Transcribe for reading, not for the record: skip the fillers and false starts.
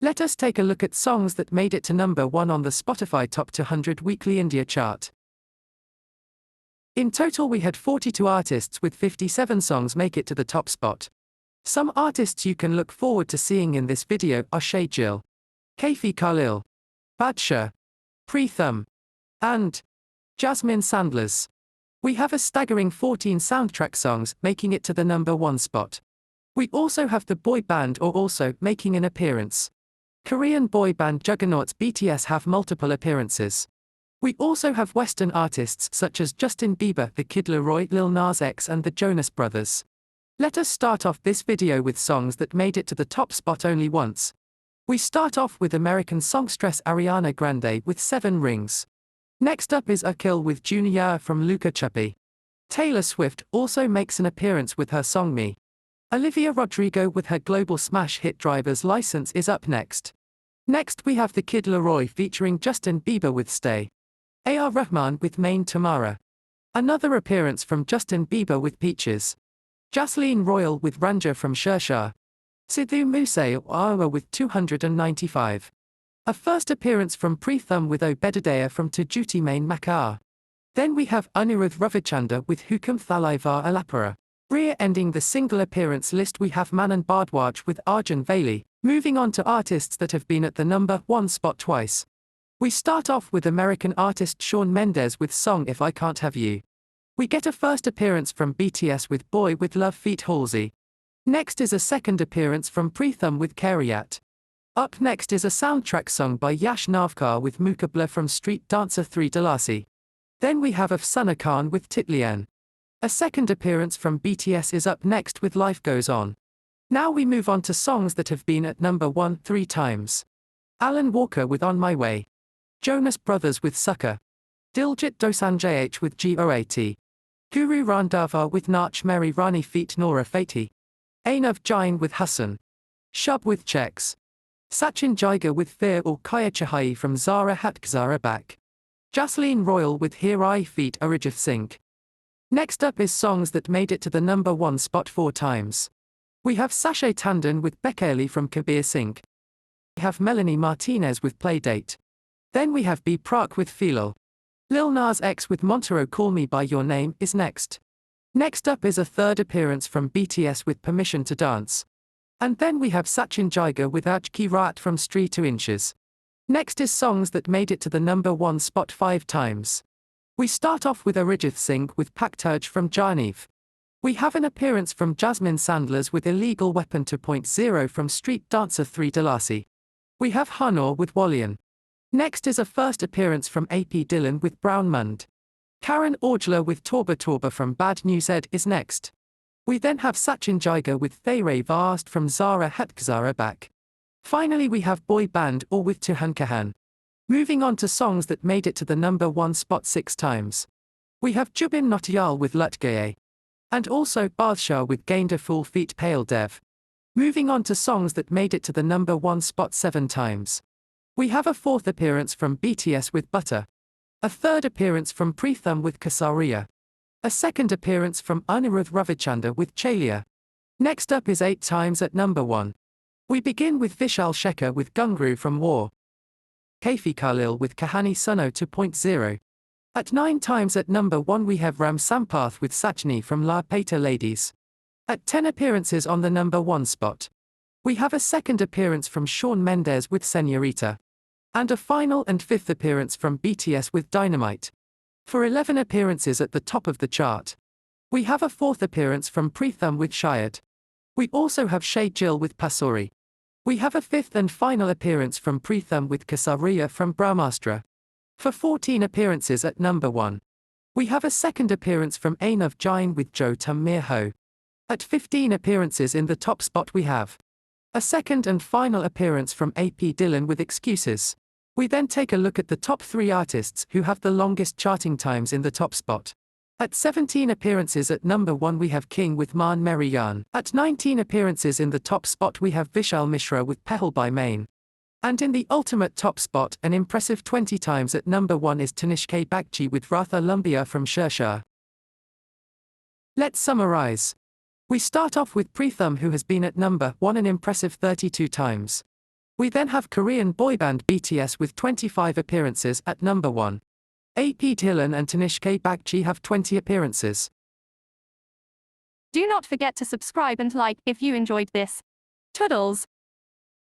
Let us take a look at songs that made it to number 1 on the Spotify Top 200 Weekly India chart. In total we had 42 artists with 57 songs make it to the top spot. Some artists you can look forward to seeing in this video are Shay Jill, Kaifi Khalil, Badshah, Pritam, and Jasmine Sandler's. We have a staggering 14 soundtrack songs making it to the number 1 spot. We also have the boy band or also making an appearance. Korean boy band juggernauts BTS have multiple appearances. We also have Western artists such as Justin Bieber, the Kid LAROI, Lil Nas X and the Jonas Brothers. Let us start off this video with songs that made it to the top spot only once. We start off with American songstress Ariana Grande with 7 Rings. Next up is Akhil with Duniyaa from Luka Chuppi. Taylor Swift also makes an appearance with her song Me. Olivia Rodrigo with her global smash hit Driver's License is up next. Next we have the Kid LAROI featuring Justin Bieber with Stay. Rahman with Main Tumhara. Another appearance from Justin Bieber with Peaches. Jasleen Royal with Ranjha from Shershaah. Sidhu Moose Wala with 295. A first appearance from Pritam with Bedardeya from Jhoothi Main Makkaar. Then we have Anirudh Ravichander with Hukum Thalaivar Alappara. Rear-ending the single appearance list we have Manan Bhardwaj with Arjan Vailly. Moving on to artists that have been at the number 1 spot twice. We start off with American artist Shawn Mendes with song If I Can't Have You. We get a first appearance from BTS with Boy with Love feat. Halsey. Next is a second appearance from Pritam with Karyat. Up next is a soundtrack song by Yash Navkar with Makkaar from Street Dancer 3 Dalasi. Then we have Afsana Khan with Titlian. A second appearance from BTS is up next with Life Goes On. Now we move on to songs that have been at number 1 3 times. Alan Walker with On My Way. Jonas Brothers with Sucker. Diljit Dosanjh with Goat. Guru Randhawa with Nach Meri Rani feat. Nora Fateh. Anuv Jain with Hassan. Shub with Checks. Sachin Jigar with Fear or Kaya Chahai from Zara Hat Zara Back. Jasleen Royal with Here I feat. Arijit Singh. Next up is songs that made it to the number 1 spot 4 times. We have Sachet Tandon with Bekali from Kabir Singh. We have Melanie Martinez with Playdate. Then we have B Prak with Philal. Lil Nas X with Montero Call Me By Your Name is next. Next up is a third appearance from BTS with Permission to Dance. And then we have Sachin Jigar with Aaj Ki Raat from Street 2 Inches. Next is songs that made it to the number 1 spot 5 times. We start off with Arijit Singh with Paktaj from Janeev. We have an appearance from Jasmine Sandler's with Illegal Weapon 2.0 from Street Dancer 3 Dalasi. We have Hanor with Wallian. Next is a first appearance from AP Dillon with Brown Mund. Karan Aujla with Torba Torba from Bad News Ed is next. We then have Sachin Jigar with Thayre Vast from Zara Hat Zara Back. Finally we have Boy Band or with Tuhan Kahan. Moving on to songs that made it to the number 1 spot 6 times. We have Jubin Nautiyal with Lut Gaye. And also Badshah with Gainda Fool feat. Pale Dev. Moving on to songs that made it to the number 1 spot 7 times. We have a fourth appearance from BTS with Butter. A third appearance from Pritam with Kasaria. A second appearance from Anirudh Ravichander with Chalia. Next up is 8 times at number 1. We begin with Vishal Shekhar with Gungru from War. Kaifi Khalil with Kahani Suno 2.0. At 9 times at number 1 we have Ram Sampath with Sajni from La Peta Ladies. At 10 appearances on the number 1 spot. We have a second appearance from Shawn Mendes with Señorita. And a final and 5th appearance from BTS with Dynamite. For 11 appearances at the top of the chart. We have a 4th appearance from Pritam with Shayad. We also have Shay Jill with Pasuri. We have a 5th and final appearance from Pritam with Kasaria from Brahmastra. For 14 appearances at number 1. We have a second appearance from Anuv Jain with Jo Tum Mir Ho. At 15 appearances in the top spot we have a second and final appearance from AP Dillon with Excuses. We then take a look at the top 3 artists who have the longest charting times in the top spot. At 17 appearances at number 1 we have King with Maan Meri Yan. At 19 appearances in the top spot we have Vishal Mishra with Pehal by Main. And in the ultimate top spot an impressive 20 times at number 1 is Tanishq Bagchi with Ratha Lumbia from Shershaah. Let's summarize. We start off with Pritam who has been at number 1 an impressive 32 times. We then have Korean boyband BTS with 25 appearances at number 1. AP Dylan and Tanishq Bagchi have 20 appearances. Do not forget to subscribe and like if you enjoyed this. Toodles!